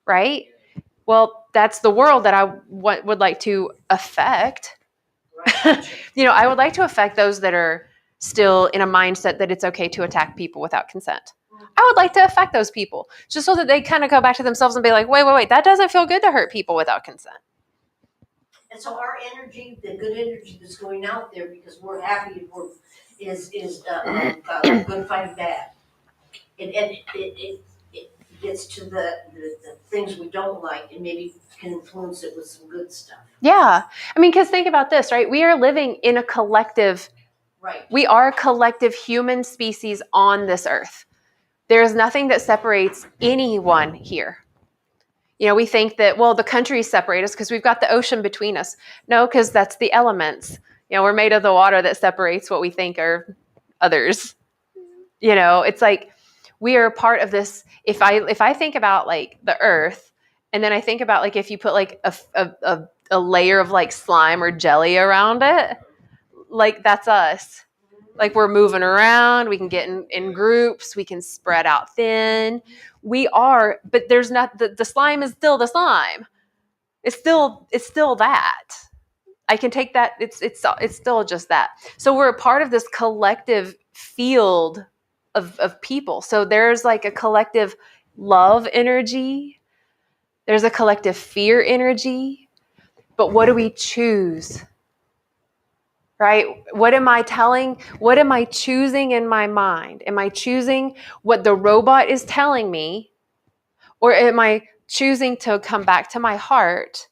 right? Well, that's the world that I would like to affect. Right. You know, I would like to affect those that are still in a mindset that it's okay to attack people without consent. I would like to affect those people just so that they kind of go back to themselves and be like, wait, that doesn't feel good to hurt people without consent. And so our energy, the good energy that's going out there because we're happy, is good fighting bad. And it gets to the things we don't like and maybe can influence it with some good stuff. Yeah. I mean, because think about this, right? We are living in a collective, right? We are a collective human species on this earth. There is nothing that separates anyone here. You know, we think that, well, the countries separate us because we've got the ocean between us. No, because that's the elements. You know, we're made of the water that separates what we think are others. You know, it's like we are part of this. If I think about like the earth, and then I think about like if you put like a layer of like slime or jelly around it, like that's us. Like we're moving around, we can get in groups, we can spread out thin. We are, but there's not, the slime is still the slime. It's still that. I can take that, it's still just that. So we're a part of this collective field of people. So there's like a collective love energy. There's a collective fear energy. But what do we choose? Right? What am I choosing in my mind? Am I choosing what the robot is telling me? Or am I choosing to come back to my heart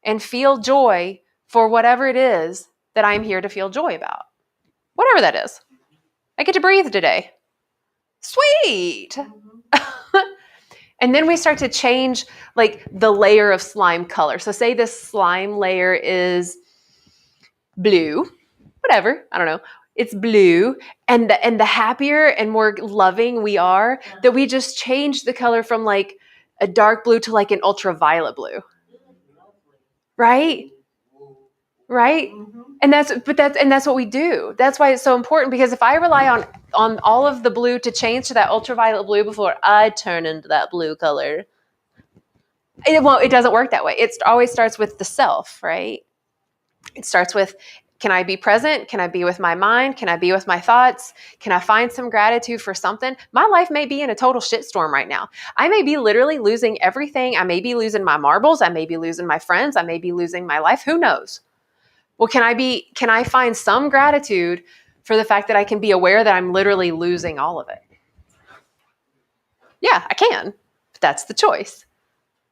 and feel joy for whatever it is that I'm here to feel joy about? Whatever that is. I get to breathe today. Sweet. And then we start to change like the layer of slime color. So say this slime layer is blue, whatever, I don't know. It's blue, and the happier and more loving we are, that we just change the color from like a dark blue to like an ultraviolet blue, right? right? Mhm. And that's what we do. That's why it's so important, because if I rely on all of the blue to change to that ultraviolet blue before I turn into that blue color, it doesn't work that way. It always starts with the self, right? It starts with, can I be present? Can I be with my mind? Can I be with my thoughts? Can I find some gratitude for something? My life may be in a total shitstorm right now. I may be literally losing everything. I may be losing my marbles. I may be losing my friends. I may be losing my life. Who knows? Well, can I find some gratitude for the fact that I can be aware that I'm literally losing all of it? Yeah, I can. But that's the choice.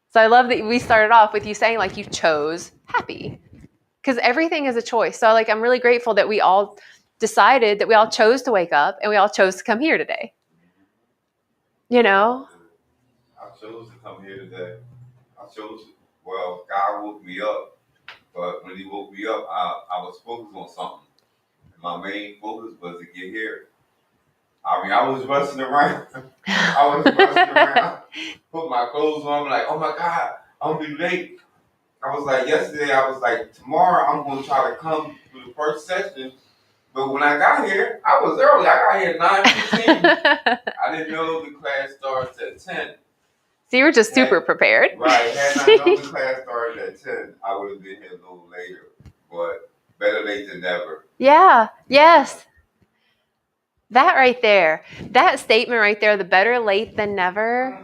So I love that we started off with you saying like you chose happy, because everything is a choice. So like I'm really grateful that we all decided, that we all chose to wake up and we all chose to come here today. You know? I chose to come here today. Well, God woke me up, but when he woke me up, I was focused on something. And my main focus was to get here. I mean, I was rushing around. Put my clothes on. I'm like, oh my God, I'm gonna be late. I was like, yesterday, I was like, tomorrow I'm gonna try to come to the first session. But when I got here, I was early. I got here at 9:15. I didn't know the class starts at 10. So you were just super prepared. Right. Had I known the class started at 10, I would have been here a little later. But better late than never. Yeah. Yes. That right there. That statement right there, the better late than never.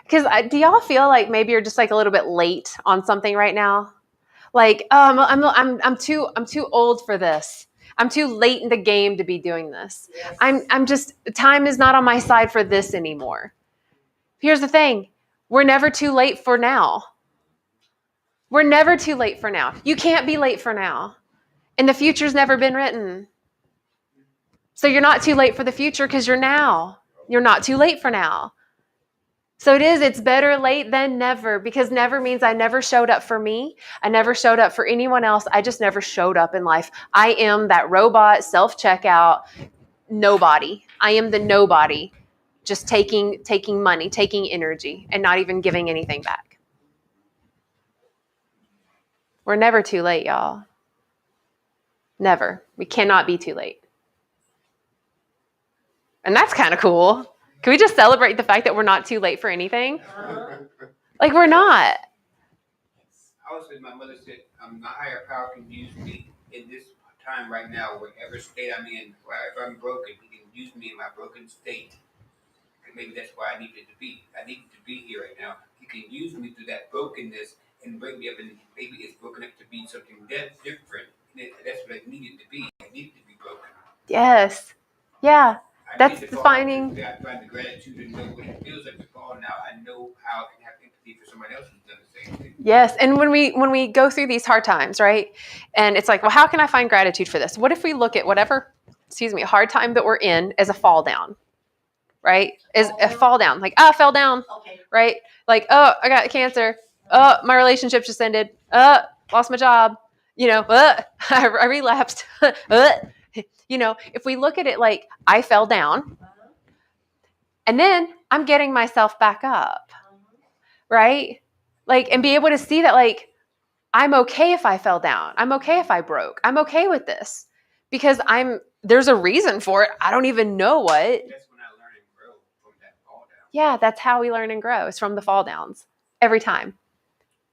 Because do y'all feel like maybe you're just like a little bit late on something right now? Like, I'm too old for this. I'm too late in the game to be doing this. Yes. I'm just, time is not on my side for this anymore. Here's the thing. We're never too late for now. We're never too late for now. You can't be late for now. And the future's never been written. So you're not too late for the future because you're now. You're not too late for now. So it's better late than never, because never means I never showed up for me. I never showed up for anyone else. I just never showed up in life. I am that robot, self-checkout, nobody. I am the nobody, just taking money, taking energy, and not even giving anything back. We're never too late, y'all. Never. We cannot be too late. And that's kind of cool. Can we just celebrate the fact that we're not too late for anything? Like, we're not. I always said, my mother said, my higher power can use me in this time right now, whatever state I'm in. If I'm broken, he can use me in my broken state. And maybe that's why I needed to be. I needed to be here right now. He can use me through that brokenness and bring me up, and maybe it's broken up to be something that's different. That's what I needed to be. I needed to be broken. Yes. Yeah. That's I defining. find the gratitude to know what it feels like to fall. Now I know how I can have empathy for somebody else who's done the same thing. Yes. And when we go through these hard times, right? And it's like, well, how can I find gratitude for this? What if we look at whatever, hard time that we're in as a fall down, right? As a fall down. Like, I fell down, Okay. right? Like, oh, I got cancer. Oh, my relationship just ended. Lost my job. I relapsed. If we look at it like I fell down and then I'm getting myself back up, right? Like, and be able to see that, like, I'm okay if I fell down. I'm okay if I broke. I'm okay with this because there's a reason for it. I don't even know what. That's when I learn and grow from that fall down. Yeah, that's how we learn and grow. It's from the fall downs every time.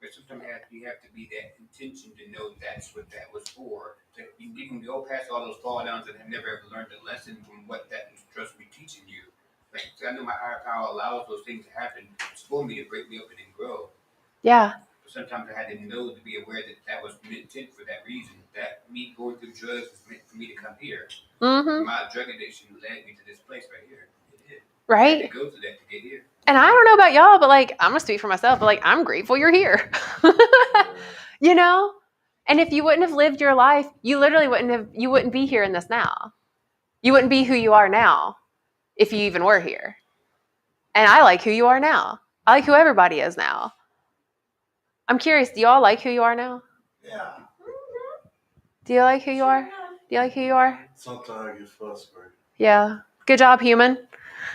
But sometimes you have to be that intention to know that's what that was for. So you can go past all those fall downs and have never ever learned a lesson from what that was supposed to be teaching you. Like, I know my higher power allows those things to happen for me to break me open and grow. Yeah. But sometimes I had to know to be aware that was meant for that reason. That me going through drugs was meant for me to come here. Mm-hmm. My drug addiction led me to this place right here. It did. Right. I had to go through that to get here. And I don't know about y'all, but like, I'm gonna speak for myself, but like, I'm grateful you're here. And if you wouldn't have lived your life, you literally wouldn't be here in this now. You wouldn't be who you are now if you even were here. And I like who you are now. I like who everybody is now. I'm curious, do y'all like who you are now? Yeah. Do you like who you are? Do you like who you are? Sometimes I get frustrated. Yeah. Good job, human.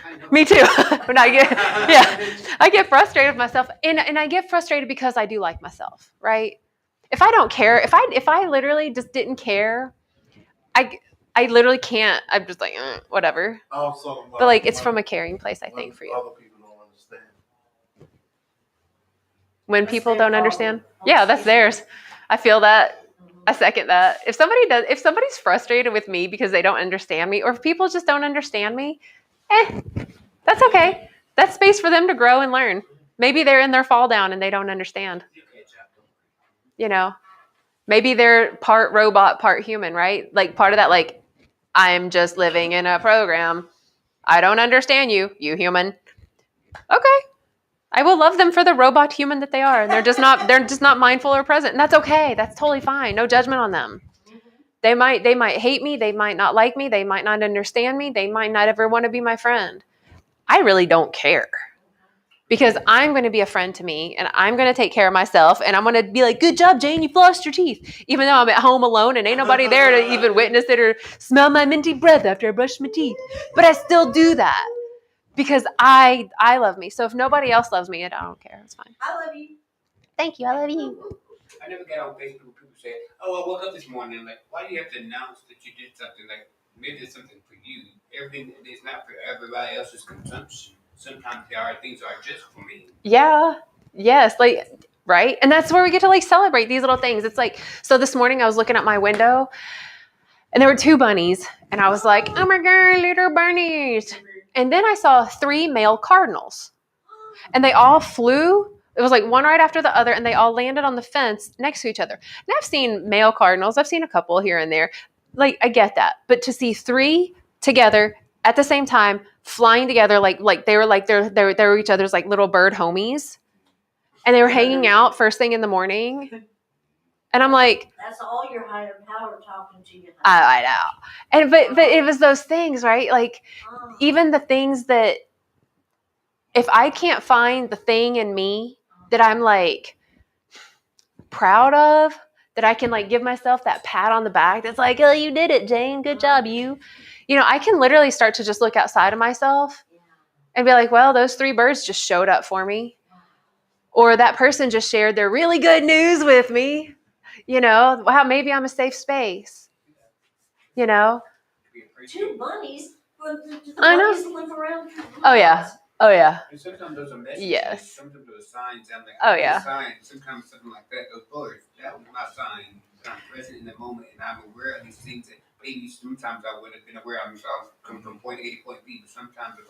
I know. Me too. When I get frustrated with myself, and I get frustrated because I do like myself, right? If I don't care, if I literally just didn't care, I literally can't. I'm just like whatever. I was talking about But like it's when- from a caring place, I when think, for you. Other people don't understand. When That's people their don't understand, problem. yeah, that's theirs. I feel that. Mhm. I second that. If somebody's frustrated with me because they don't understand me, or if people just don't understand me, that's okay. That's space for them to grow and learn. Maybe they're in their fall down and they don't understand. You know, maybe they're part robot, part human, right? Like part of that, like, I'm just living in a program. I don't understand you, you human. Okay. I will love them for the robot human that they are. And they're just not mindful or present. And that's okay. That's totally fine. No judgment on them. They might hate me, they might not like me, they might not understand me, they might not ever want to be my friend. I really don't care. Because I'm going to be a friend to me and I'm going to take care of myself and I'm going to be like, good job, Jane, you flossed your teeth. Even though I'm at home alone and ain't nobody there to even witness it or smell my minty breath after I brush my teeth. But I still do that because I love me. So if nobody else loves me, I don't care. It's fine. I love you. Thank you. I love you. I never got on Facebook when people say, "Oh, I woke up this morning." And like, why do you have to announce that you did something? Like, maybe it's something for you. Everything is not for everybody else's consumption. Sometimes there are things that are just for me. Yeah. Yes. Like, right. And that's where we get to like celebrate these little things. It's like, so this morning I was looking at my window and there were 2 bunnies and I was like, oh my God, little bunnies. And then I saw 3 male cardinals and they all flew. It was like one right after the other and they all landed on the fence next to each other. And I've seen male cardinals. I've seen a couple here and there. Like, I get that. But to see 3 together at the same time, flying together, like they were each other's like little bird homies. And they were hanging out first thing in the morning. And I'm like, That's all your higher power talking to you. I know. And but it was those things, right? Like even the things that if I can't find the thing in me that I'm like proud of, that I can like give myself that pat on the back that's like, oh, you did it, Jane. Good job, you. You know, I can literally start to just look outside of myself and be like, well, those 3 birds just showed up for me. Or that person just shared their really good news with me. You know, wow, maybe I'm a safe space. You know? 2 bunnies, but the I know. bunnies live around. Oh, yeah. Oh, yeah. And sometimes those are messages. Yes. Sometimes those are signs. I'm like, Oh, yeah. Signs. Sometimes something like that. Those birds. That was my sign. That I'm present in the moment and I'm aware of these things that maybe sometimes I would have been aware of myself coming from point A to point B. But sometimes if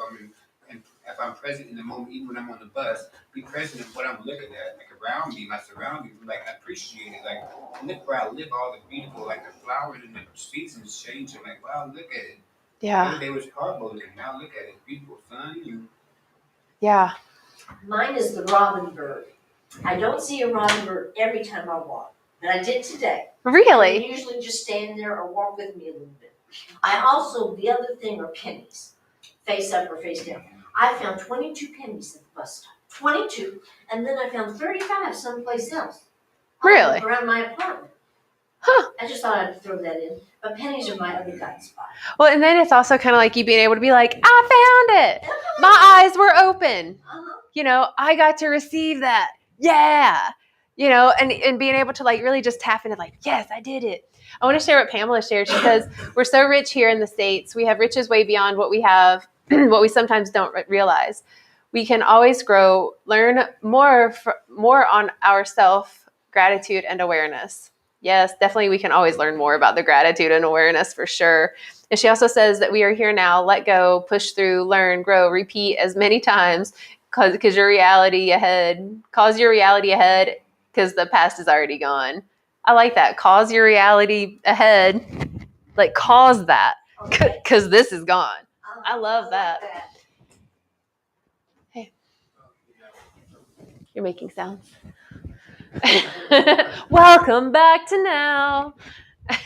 I'm present in the moment, even when I'm on the bus, be present in what I'm looking at, like around me, my surroundings, like appreciate it. Like look where I live, all the beautiful, like the flowers and the seasons changing. Like wow, look at it. Yeah. The other day was horrible, and now look at it, beautiful sun. And Yeah. Mine is the robin bird. I don't see a robin bird every time I walk, but I did today. Really? They usually just stand there or walk with me a little bit. I also, the other thing are pennies, face up or face down. I found 22 pennies at the bus stop, 22, and then I found 35 someplace else. Really? Around my apartment. Huh. I just thought I'd throw that in, but pennies are my other guide spot. Well, and then it's also kind of like you being able to be like, I found it. My eyes were open. You know, I got to receive that. Yeah. You know, and being able to like really just tap into like, yes, I did it. I want to share what Pamela shared. She says, we're so rich here in the States. We have riches way beyond what we have, what we sometimes don't realize. We can always grow, learn more on our self-gratitude and awareness. Yes, definitely we can always learn more about the gratitude and awareness for sure. And she also says that we are here now, let go, push through, learn, grow, repeat as many times because your reality ahead, cause your reality ahead because the past is already gone. I like that. Cause your reality ahead. Like cause that because this is gone. I love that. Hey, you're making sounds. Welcome back to now. I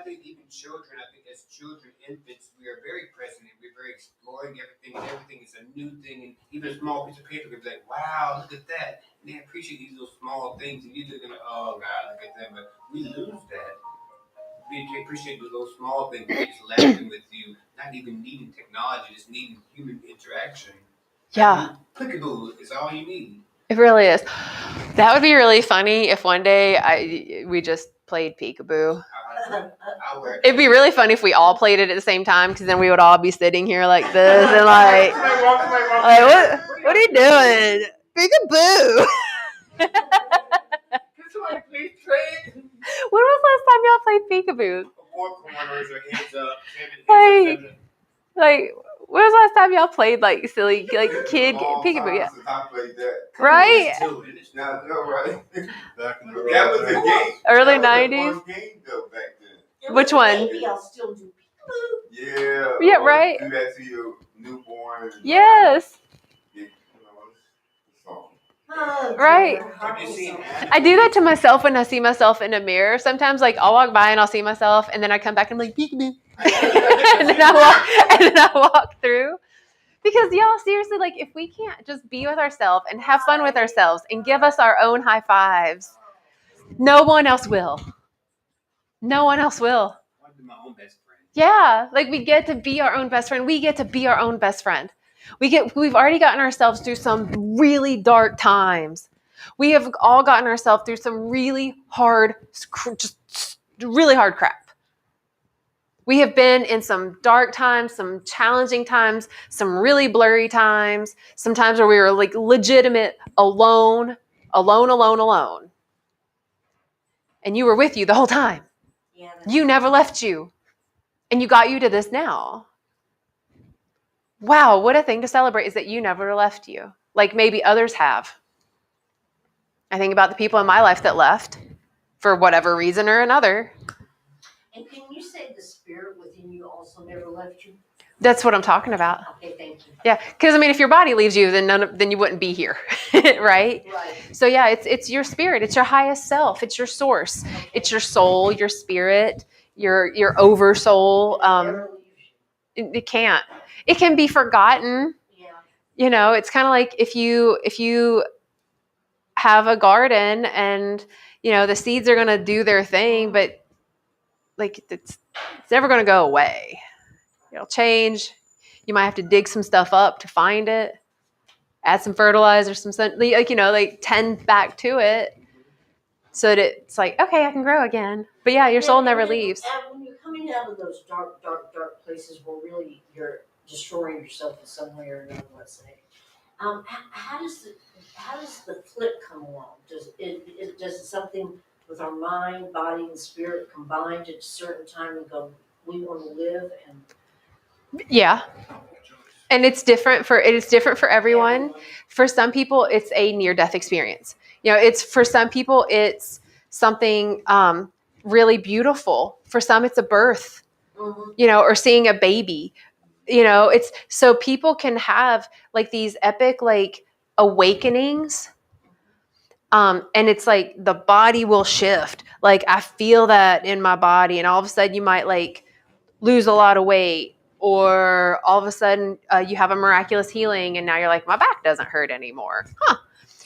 think even children, as children, infants, we are very present and we're very exploring everything, and everything is a new thing. And even a small piece of paper could be like, wow, look at that. And they appreciate these little small things, and you're looking like, oh, God, look at that. But we lose that. We appreciate the little small things, just laughing with you, not even needing technology, just needing human interaction. Yeah. Clickable is all you need. It really is. That would be really funny if one day we just played peekaboo. I wear It'd be really funny if we all played it at the same time, because then we would all be sitting here like this and like what are you doing? Peekaboo. Can somebody please trade? When was the last time y'all played peekaboo? Four corners or heads up. Like, when was the last time y'all played like silly like kid peekaboo? Yeah. Since I played that. Right? Now, no, right? Back in the That was a early game. Early That was a 90s? fun game though back then. Which one? Maybe I'll still do peekaboo. Yeah. Yeah, or right. Do that to your newborn. And, Yes. You know, so. Oh, Right. dear. Have you seen I do that to myself when I see myself in a mirror. Sometimes, like, I'll walk by and I'll see myself, and then I come back and I'm like, peekaboo. and then I walk through. Because, y'all, seriously, like, if we can't just be with ourselves and have fun with ourselves and give us our own high fives, no one else will. No one else will. I want to be my own best friend. Yeah, like we get to be our own best friend. We get to be our own best friend. We've already gotten ourselves through some really dark times. We have all gotten ourselves through some really hard, just really hard crap. We have been in some dark times, some challenging times, some really blurry times, some times where we were like legitimate alone. And you were with you the whole time. Yeah, You never left you. And you got you to this now. Wow, what a thing to celebrate is that you never left you. Like maybe others have. I think about the people in my life that left for whatever reason or another. and can you say the spirit within you also never left you? That's what I'm talking about. Okay, thank you. Yeah, because I mean, if your body leaves you, then you wouldn't be here, right? Right. So yeah, it's your spirit, it's your highest self, it's your source, it's your soul, your spirit, your oversoul. Never leaves It can't. It can be forgotten. you. Yeah. You know, it's kind of like if you have a garden and you know the seeds are going to do their thing, but like it's never going to go away. It'll change. You might have to dig some stuff up to find it, add some fertilizer, like tend back to it, so that it's like, okay, I can grow again. But yeah, your soul never leaves. And when you're coming out of those dark places where really you're destroying yourself in some way or another, let's say, how does the flip come along? Does it something with our mind, body, and spirit combined at a certain time and go, we want to live and Yeah. And it's different for everyone. For some people, it's a near-death experience. You know, for some people, it's something really beautiful. For some, it's a birth, you know, or seeing a baby. You know, it's so people can have like these epic like awakenings. And it's like the body will shift. Like I feel that in my body, and all of a sudden you might like lose a lot of weight. Or all of a sudden you have a miraculous healing and now you're like, my back doesn't hurt anymore.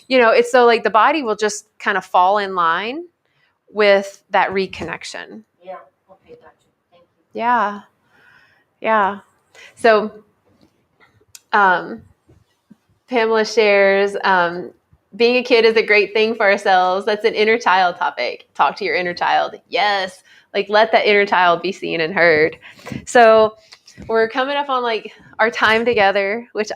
You know, it's so like the body will just kind of fall in line with that reconnection. yeah. Okay, gotcha. Thank you. Yeah. Yeah. So Pamela shares, being a kid is a great thing for ourselves. That's an inner child topic. Talk to your inner child. Yes. Like let that inner child be seen and heard. So we're coming up on like our time together, which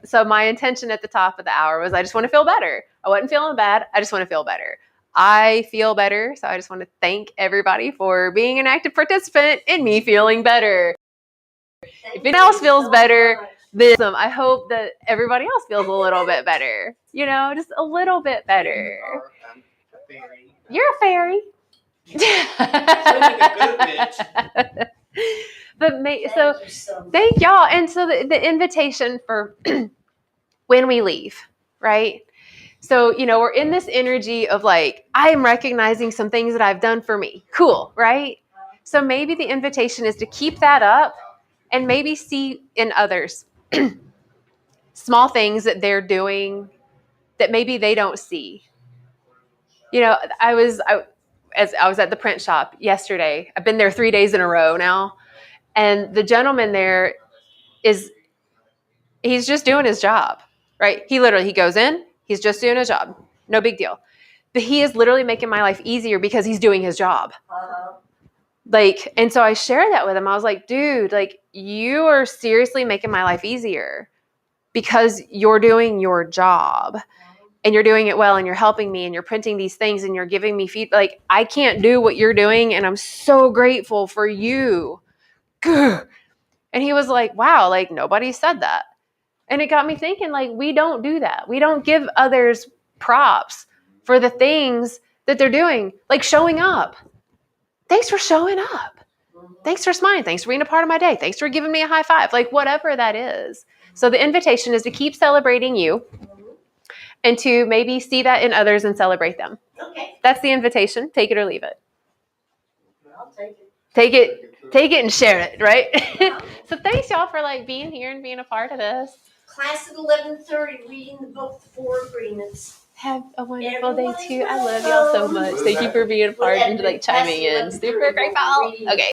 so my intention at the top of the hour was I just want to feel better. I wasn't feeling bad. I just want to feel better. I feel better. So I just want to thank everybody for being an active participant in me feeling better. If anyone else feels better, then I hope that everybody else feels a little bit better. You know, just a little bit better. You're a fairy. But thank y'all. And so the invitation for when we leave, right? So, you know, we're in this energy of like, I am recognizing some things that I've done for me. Cool, right? So maybe the invitation is to keep that up and maybe see in others small things that they're doing that maybe they don't see. You know, I was at the print shop yesterday. I've been there 3 days in a row now. And the gentleman there he's just doing his job, right? He goes in, He's just doing his job. No big deal. But he is literally making my life easier because he's doing his job. Like, and so I shared that with him. I was like, dude, like, you are seriously making my life easier because you're doing your job and you're doing it well and you're helping me and you're printing these things and you're giving me feedback. Like, I can't do what you're doing and I'm so grateful for you. And he was like, wow, like, nobody said that. And it got me thinking, like, we don't do that. We don't give others props for the things that they're doing, like showing up. Thanks for showing up. Thanks for smiling. Thanks for being a part of my day. Thanks for giving me a high five. Like, whatever that is. So the invitation is to keep celebrating you and to maybe see that in others and celebrate them. Okay, That's the invitation. Take it or leave it. I'll take it. Take it and share it, right? So thanks y'all for like being here and being a part of this. Class at 11:30, reading the book, The Four Agreements. Have a wonderful day too. I love y'all so much. Thank you for being a part and like chiming in. Super grateful. Okay.